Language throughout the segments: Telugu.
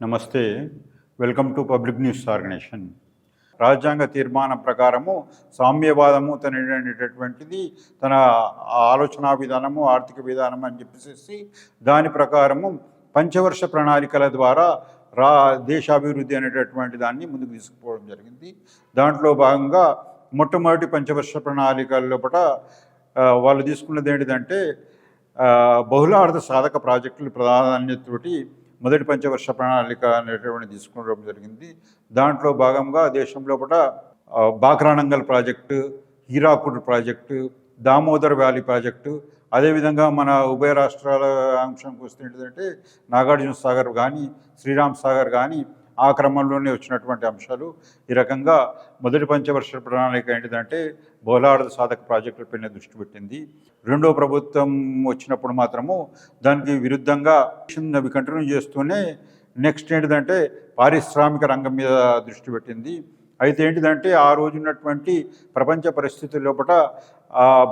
నమస్తే. Welcome to public news organisation. రాజ్యాంగ తీర్మానం ప్రకారము సామ్యవాదము అనేటటువంటిది తన ఆలోచనా విధానము, ఆర్థిక విధానం అని చెప్పేసి దాని ప్రకారము పంచవర్ష ప్రణాళికల ద్వారా దేశాభివృద్ధి అనేటటువంటి దాన్ని ముందుకు తీసుకుపోవడం జరిగింది. దాంట్లో భాగంగా మొట్టమొదటి పంచవర్ష ప్రణాళికల లోపల వాళ్ళు తీసుకున్నది ఏంటిదంటే బహుళార్థ సాధక ప్రాజెక్టులు ప్రాధాన్యతతోటి మొదటి పంచవర్ష ప్రణాళిక అనేటువంటి తీసుకోవడం జరిగింది. దాంట్లో భాగంగా దేశం లోపల Bhakra Nangal project, Hirakud project, Damodar valley project, అదేవిధంగా మన ఉభయ రాష్ట్రాల అంశంకి వస్తే ఏంటంటే నాగార్జున సాగర్ కానీ, శ్రీరామ్ సాగర్ కానీ ఆ క్రమంలోనే వచ్చినటువంటి అంశాలు. ఈ రకంగా మొదటి పంచవర్ష ప్రణాళిక ఏంటిదంటే బహుళార్థ సాధక ప్రాజెక్టులపైన దృష్టి పెట్టింది. రెండో ప్రభుత్వం వచ్చినప్పుడు మాత్రము దానికి విరుద్ధంగా అవి కంటిన్యూ చేస్తూనే నెక్స్ట్ ఏంటిదంటే పారిశ్రామిక రంగం మీద దృష్టి పెట్టింది. అయితే ఏంటిదంటే ఆ రోజు ఉన్నటువంటి ప్రపంచ పరిస్థితుల లోపల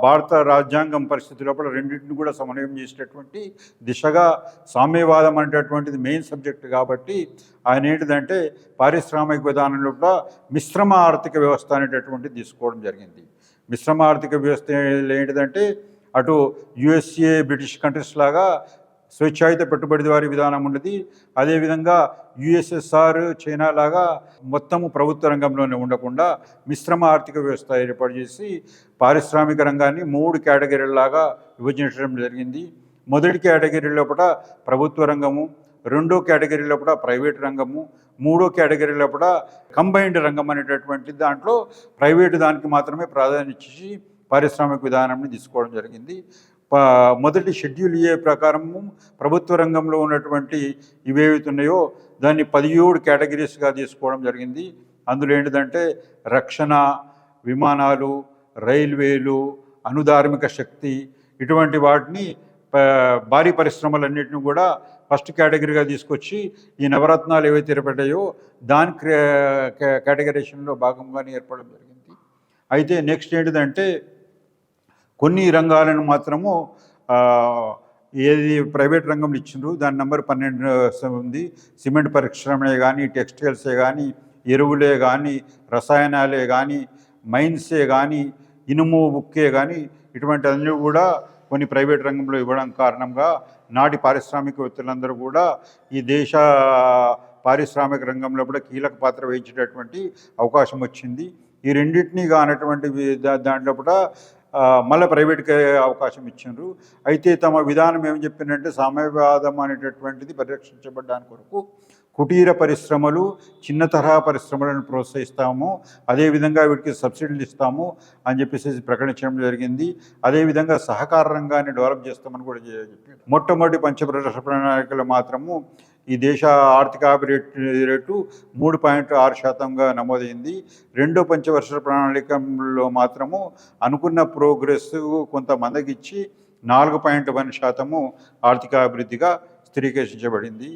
భారత రాజ్యాంగం పరిస్థితి లోపల రెండింటిని కూడా సమన్వయం చేసేటటువంటి దిశగా సామ్యవాదం అనేటటువంటిది మెయిన్ సబ్జెక్ట్ కాబట్టి ఆయన ఏంటిదంటే పారిశ్రామిక విధానం లోపల మిశ్రమ ఆర్థిక వ్యవస్థ అనేటటువంటిది తీసుకోవడం జరిగింది. మిశ్రమ ఆర్థిక వ్యవస్థ ఏంటిదంటే అటు యుఎస్ఏ, బ్రిటిష్ కంట్రీస్ లాగా స్వేచ్ఛాయుత పెట్టుబడిదారీ విధానం ఉన్నది. అదేవిధంగా యుఎస్ఎస్ఆర్, చైనా లాగా మొత్తము ప్రభుత్వ రంగంలోనే ఉండకుండా మిశ్రమ ఆర్థిక వ్యవస్థ ఏర్పాటు చేసి పారిశ్రామిక రంగాన్ని 3 కేటగిరీలాగా విభజించడం జరిగింది. మొదటి కేటగిరీ లోపల ప్రభుత్వ రంగము, రెండో కేటగిరీ లోపల ప్రైవేట్ రంగము, మూడో కేటగిరీ లోపల కంబైన్డ్ రంగం అనేటటువంటి దాంట్లో ప్రైవేటు దానికి మాత్రమే ప్రాధాన్యత ఇచ్చి పారిశ్రామిక విధానాన్ని తీసుకోవడం జరిగింది. మొదటి షెడ్యూల్ ఏ ప్రకారము ప్రభుత్వ రంగంలో ఉన్నటువంటి ఇవేవైతున్నాయో దాన్ని 17 కేటగిరీస్గా తీసుకోవడం జరిగింది. అందులో ఏంటిదంటే రక్షణ, విమానాలు, రైల్వేలు, అణుధార్మిక శక్తి, ఇటువంటి వాటిని భారీ పరిశ్రమలన్నింటినీ కూడా ఫస్ట్ కేటగిరీగా తీసుకొచ్చి ఈ నవరత్నాలు ఏవైతే ఏర్పడ్డాయో దాని కేటగరైజేషన్లో భాగంగానే ఏర్పడడం జరిగింది. అయితే నెక్స్ట్ ఏంటిదంటే కొన్ని రంగాలను మాత్రము ఏది ప్రైవేట్ రంగంలో ఇచ్చిండ్రు దాని నెంబర్ 12 ఉంది. సిమెంట్ పరిశ్రమే కానీ, టెక్స్టైల్సే కానీ, ఎరువులే కానీ, రసాయనాలే కానీ, మైన్సే కానీ, ఇనుము బుక్కే కానీ ఇటువంటి అన్నీ కూడా కొన్ని ప్రైవేట్ రంగంలో ఇవ్వడం కారణంగా నాటి పారిశ్రామికవేత్తలందరూ కూడా ఈ దేశ పారిశ్రామిక రంగంలో కూడా కీలక పాత్ర వహించేటటువంటి అవకాశం వచ్చింది. ఈ రెండింటినీ కానటువంటి దాంట్లో కూడా మళ్ళీ ప్రైవేట్కి అవకాశం ఇచ్చిండ్రు. అయితే తమ విధానం ఏం చెప్పిందంటే సామ్యవాదం అనేటటువంటిది పరిరక్షించబడ్డానికి కొరకు కుటీర పరిశ్రమలు, చిన్న తరహా పరిశ్రమలను ప్రోత్సహిస్తాము, అదేవిధంగా వీటికి సబ్సిడీలు ఇస్తాము అని చెప్పేసి ప్రకటించడం జరిగింది. అదేవిధంగా సహకార రంగాన్ని డెవలప్ చేస్తామని కూడా చెప్పి మొట్టమొదటి పంచవర్ష ప్రణాళికలు మాత్రము ఈ దేశ ఆర్థికాభివృద్ధి రేటు 3.6%గా నమోదైంది. రెండో పంచవర్ష ప్రణాళికలో మాత్రము అనుకున్న ప్రోగ్రెస్ కొంత మందగిచ్చి 4.1% ఆర్థికాభివృద్ధిగా స్థిరీకరించబడింది.